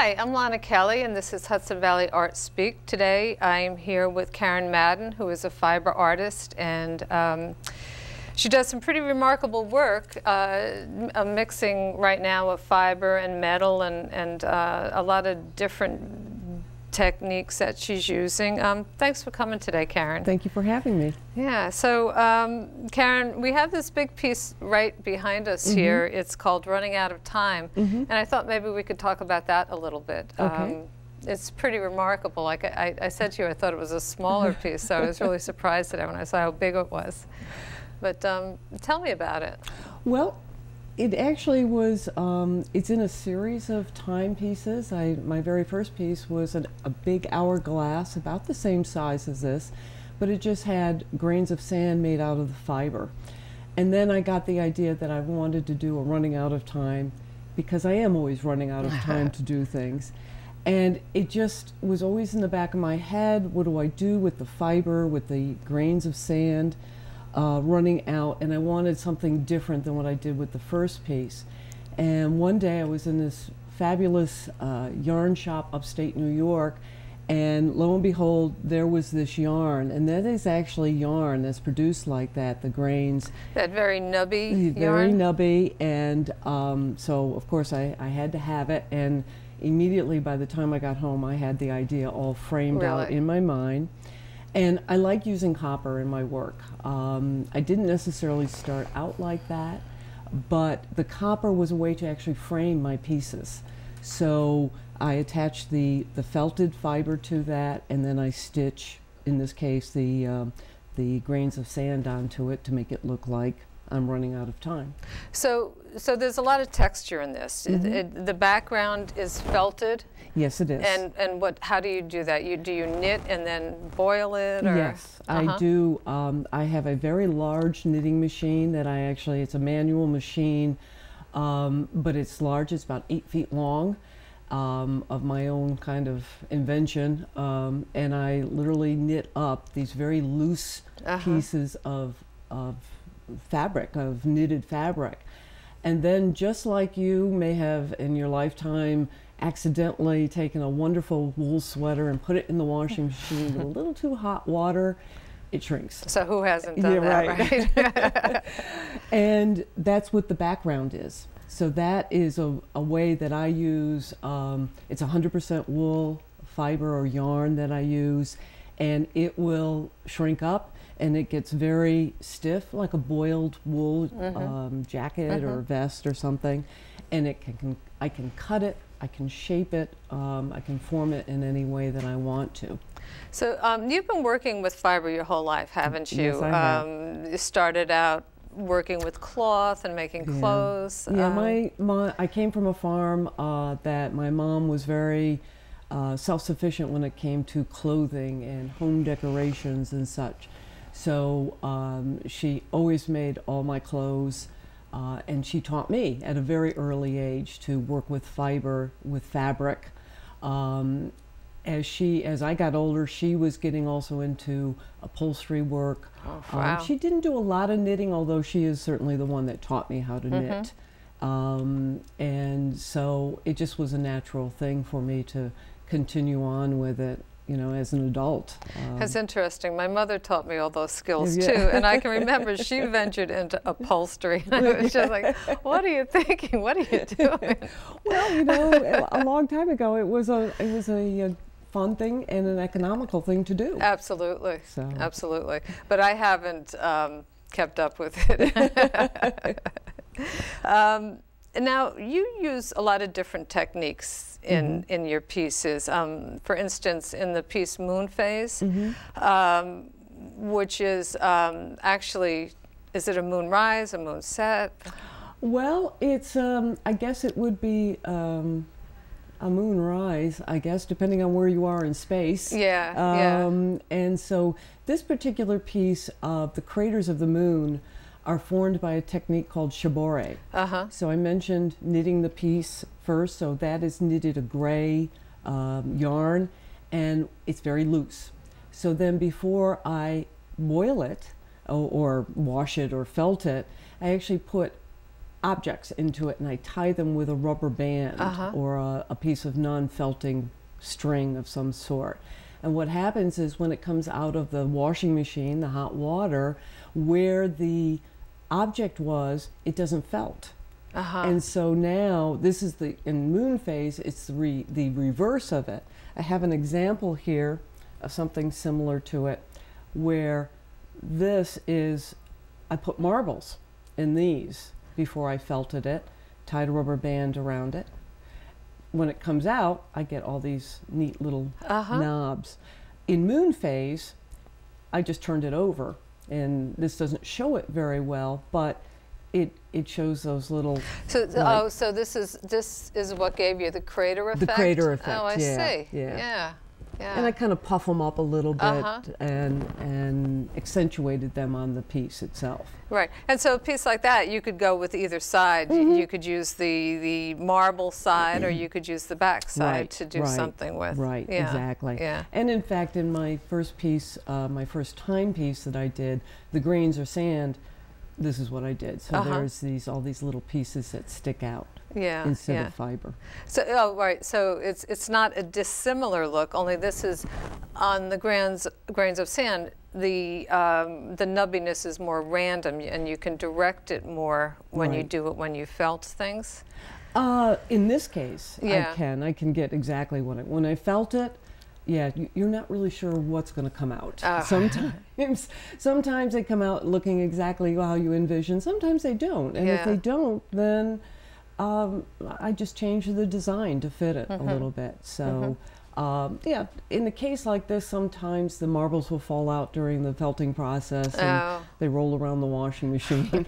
Hi, I'm Lonna Kelly, and this is Hudson Valley Art Speak. Today I'm here with Karen Madden, who is a fiber artist, and she does some pretty remarkable work, a mixing right now of fiber and metal and a lot of different techniques that she's using. Thanks for coming today, Karen. Thank you for having me. Yeah, so Karen, we have this big piece right behind us here. It's called Running Out of Time, and I thought maybe we could talk about that a little bit. Okay. It's pretty remarkable. Like I said to you, I thought it was a smaller piece, so I was really surprised today when I saw how big it was. But tell me about it. Well, it actually was, it's in a series of timepieces. My very first piece was a big hourglass, about the same size as this, but it just had grains of sand made out of the fiber. And then I got the idea that I wanted to do a running out of time, because I am always running out of time to do things. And it just was always in the back of my head, what do I do with the fiber, with the grains of sand? Running out, and I wanted something different than what I did with the first piece. And one day I was in this fabulous yarn shop upstate New York, and lo and behold, there was this yarn, and that is actually yarn that's produced like that, the grains. That very nubby very yarn? Nubby, and so of course I had to have it, and immediately by the time I got home I had the idea all framed out in my mind. And I like using copper in my work. I didn't necessarily start out like that, but the copper was a way to actually frame my pieces. So I attach the felted fiber to that, and then I stitch, in this case, the grains of sand onto it to make it look like I'm running out of time. So there's a lot of texture in this. The background is felted. Yes, it is. And how do you do that? Do you knit and then boil it? Or? Yes, I do. I have a very large knitting machine that it's a manual machine, but it's large. It's about 8 feet long, of my own kind of invention, and I literally knit up these very loose pieces of fabric, of knitted fabric. And then, just like you may have in your lifetime accidentally taken a wonderful wool sweater and put it in the washing machine with a little too hot water, it shrinks. So who hasn't done that, right? And that's what the background is. So that is a way that I use. It's 100% wool fiber or yarn that I use, and it will shrink up, and it gets very stiff, like a boiled wool jacket or vest or something. And I can cut it, I can shape it, I can form it in any way that I want to. So you've been working with fiber your whole life, haven't you? Yes, I have. You started out working with cloth and making clothes. Yeah, I came from a farm that my mom was very self-sufficient when it came to clothing and home decorations and such. So she always made all my clothes, and she taught me at a very early age to work with fiber, with fabric. As I got older, she was getting also into upholstery work. Oh, wow. She didn't do a lot of knitting, although she is certainly the one that taught me how to knit. And so it just was a natural thing for me to continue on with it, you know, as an adult. That's interesting. My mother taught me all those skills too, and I can remember she ventured into upholstery. And I was just like, "What are you thinking? What are you doing?" Well, you know, a long time ago, it was a fun thing and an economical thing to do. Absolutely, so. Absolutely. But I haven't kept up with it. Now, you use a lot of different techniques in your pieces. For instance, in the piece Moon Phase, which is actually, is it a moon rise, a moon set? Well, it's, I guess it would be a moon rise, I guess, depending on where you are in space. Yeah, And so this particular piece of the craters of the moon are formed by a technique called shibori. So I mentioned knitting the piece first, so that is knitted a gray yarn, and it's very loose. So then before I boil it, or wash it or felt it, I actually put objects into it, and I tie them with a rubber band or a piece of non-felting string of some sort. And what happens is when it comes out of the washing machine, the hot water, where the object was, it doesn't felt. And so now, this is in moon phase, it's the reverse of it. I have an example here of something similar to it, where this is, I put marbles in these before I felted it, tied a rubber band around it. When it comes out, I get all these neat little knobs. In moon phase, I just turned it over, and this doesn't show it very well, but it shows those little. So so this is what gave you the crater effect. The crater effect. Oh, I see. Yeah. And I kind of puff them up a little bit and accentuated them on the piece itself. Right. And so a piece like that, you could go with either side. You could use the marble side, or you could use the back side to do something with. Right, exactly. Yeah. And in fact, in my first piece, my first timepiece that I did, the grains are sand, this is what I did. So there's all these little pieces that stick out. Instead of fiber. So right. So it's not a dissimilar look. Only this is on the grains of sand. The nubbiness is more random, and you can direct it more when you do it when you felt things. In this case, I can get exactly what when I felt it. Yeah, you're not really sure what's going to come out. Sometimes they come out looking exactly how you envision. Sometimes they don't, and if they don't, then I just changed the design to fit it a little bit. So, yeah, in a case like this, sometimes the marbles will fall out during the felting process, and they roll around the washing machine.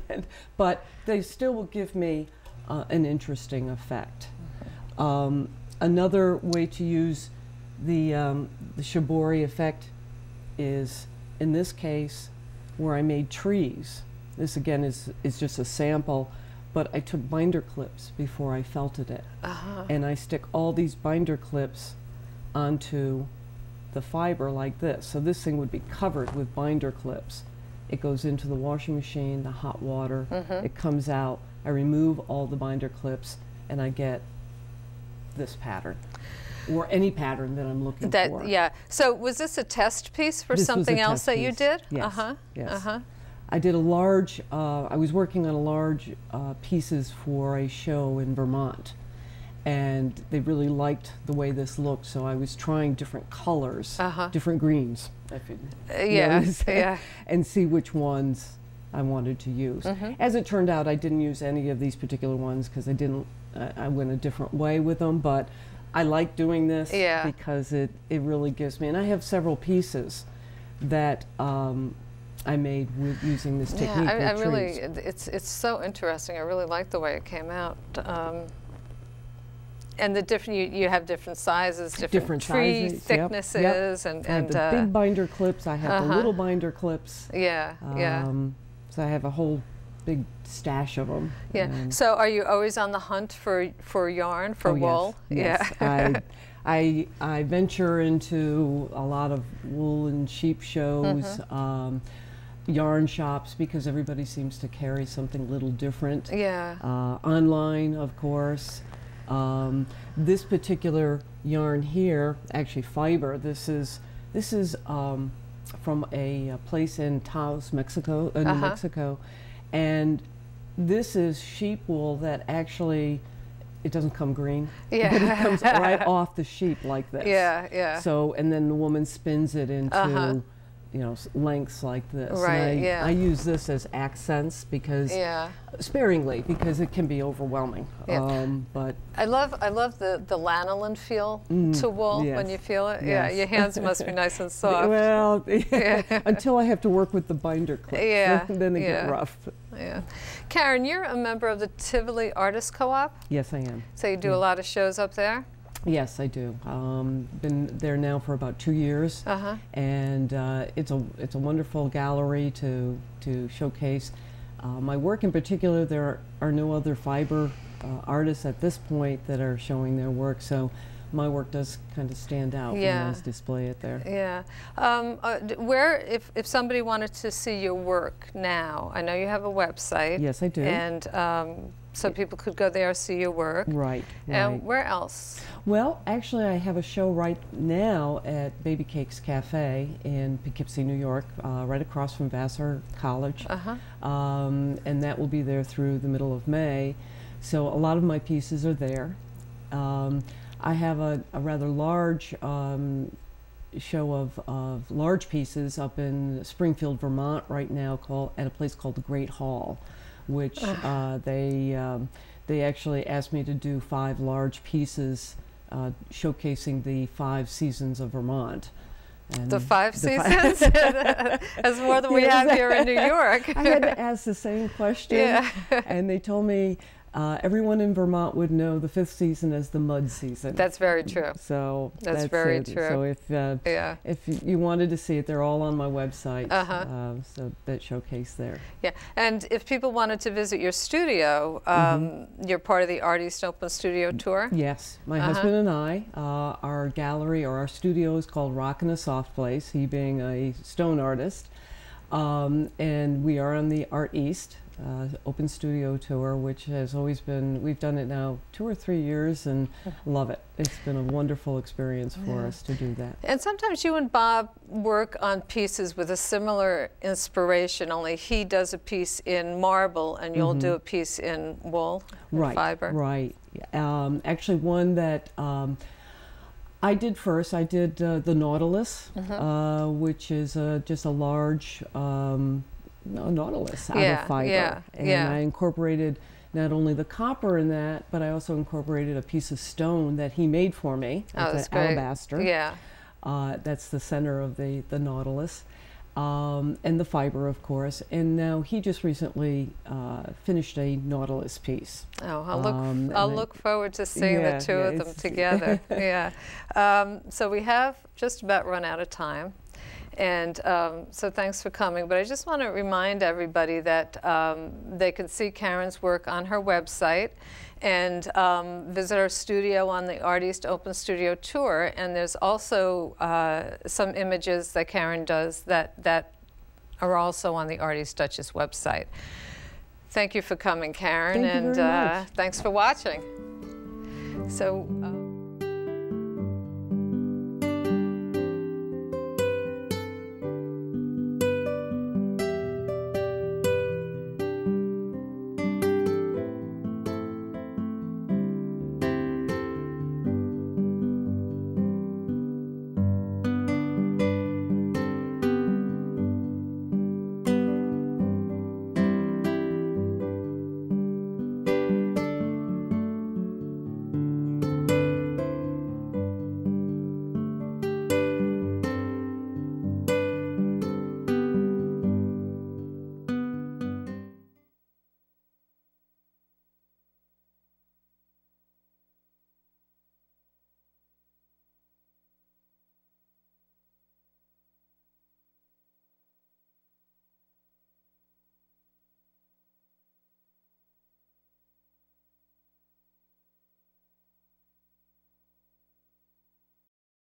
But they still will give me an interesting effect. Another way to use the shibori effect is, in this case, where I made trees. This again is just a sample. But I took binder clips before I felted it. And I stick all these binder clips onto the fiber like this. So this thing would be covered with binder clips. It goes into the washing machine, the hot water, it comes out, I remove all the binder clips, and I get this pattern. Or any pattern that I'm looking for. Yeah. So was this a test piece for something else that you did? Yes. Yes. I did a large, I was working on a large pieces for a show in Vermont, and they really liked the way this looked, so I was trying different colors, different greens, if you notice, and see which ones I wanted to use. As it turned out, I didn't use any of these particular ones because I went a different way with them, but I like doing this because it really gives me, and I have several pieces that I made with using this technique. I really, it's so interesting. I really like the way it came out. And the different, you have different sizes, different tree sizes, thicknesses, and I have the big binder clips. I have the little binder clips. So I have a whole big stash of them. So are you always on the hunt for yarn, for wool? Yes. I venture into a lot of wool and sheep shows, yarn shops, because everybody seems to carry something a little different. Online, of course. This particular yarn here, actually fiber, this is from a place in Taos, Mexico, New Mexico, and this is sheep wool that actually, it doesn't come green, but it comes right off the sheep like this. So, and then the woman spins it into, lengths like this. Right. And I use this as accents because, sparingly, because it can be overwhelming. But I love the lanolin feel to wool when you feel it. Your hands must be nice and soft. Well, until I have to work with the binder clips, then they get rough. Karen, you're a member of the Tivoli Artist Co-op? Yes, I am. So you do a lot of shows up there? Yes, I do. Been there now for about 2 years, and it's a wonderful gallery to showcase my work. In particular, there are no other fiber artists at this point that are showing their work, so my work does kind of stand out when I display it there. Where, if somebody wanted to see your work now, I know you have a website. Yes, I do. And so people could go there, see your work. Right. And where else? Well, actually, I have a show right now at Baby Cakes Cafe in Poughkeepsie, New York, right across from Vassar College. And that will be there through the middle of May. So a lot of my pieces are there. I have a rather large show of large pieces up in Springfield, Vermont right now, at a place called the Great Hall, which they actually asked me to do 5 large pieces showcasing the 5 seasons of Vermont. And the 5 seasons? That's more than we have here in New York. I had to ask the same question, and they told me everyone in Vermont would know the 5th season as the mud season. That's very true. So that's very true. So if you wanted to see it, they're all on my website. So that showcase there. Yeah. And if people wanted to visit your studio, you're part of the Art East Open Studio Tour? Yes. My husband and I, our gallery or our studio is called Rockin' a Soft Place, he being a stone artist. And we are on the Art East Open Studio Tour, which has always been, we've done it now 2 or 3 years and love it. It's been a wonderful experience for us to do that. And sometimes you and Bob work on pieces with a similar inspiration, only he does a piece in marble and you'll do a piece in wool, fiber. Right. Actually, one that I did first, I did the Nautilus, which is just a large Nautilus out of fiber. And I incorporated not only the copper in that, but I also incorporated a piece of stone that he made for me. It's an alabaster. That's the center of the Nautilus. And the fiber, of course. And now he just recently finished a Nautilus piece. Oh, I'll look forward to seeing the two of them together. So we have just about run out of time. And so thanks for coming. But I just want to remind everybody that they can see Karen's work on her website and visit our studio on the Art East Open Studio Tour. And there's also some images that Karen does that are also on the Art East Duchess website. Thank you for coming, Karen. Thank you very much. Thanks for watching. So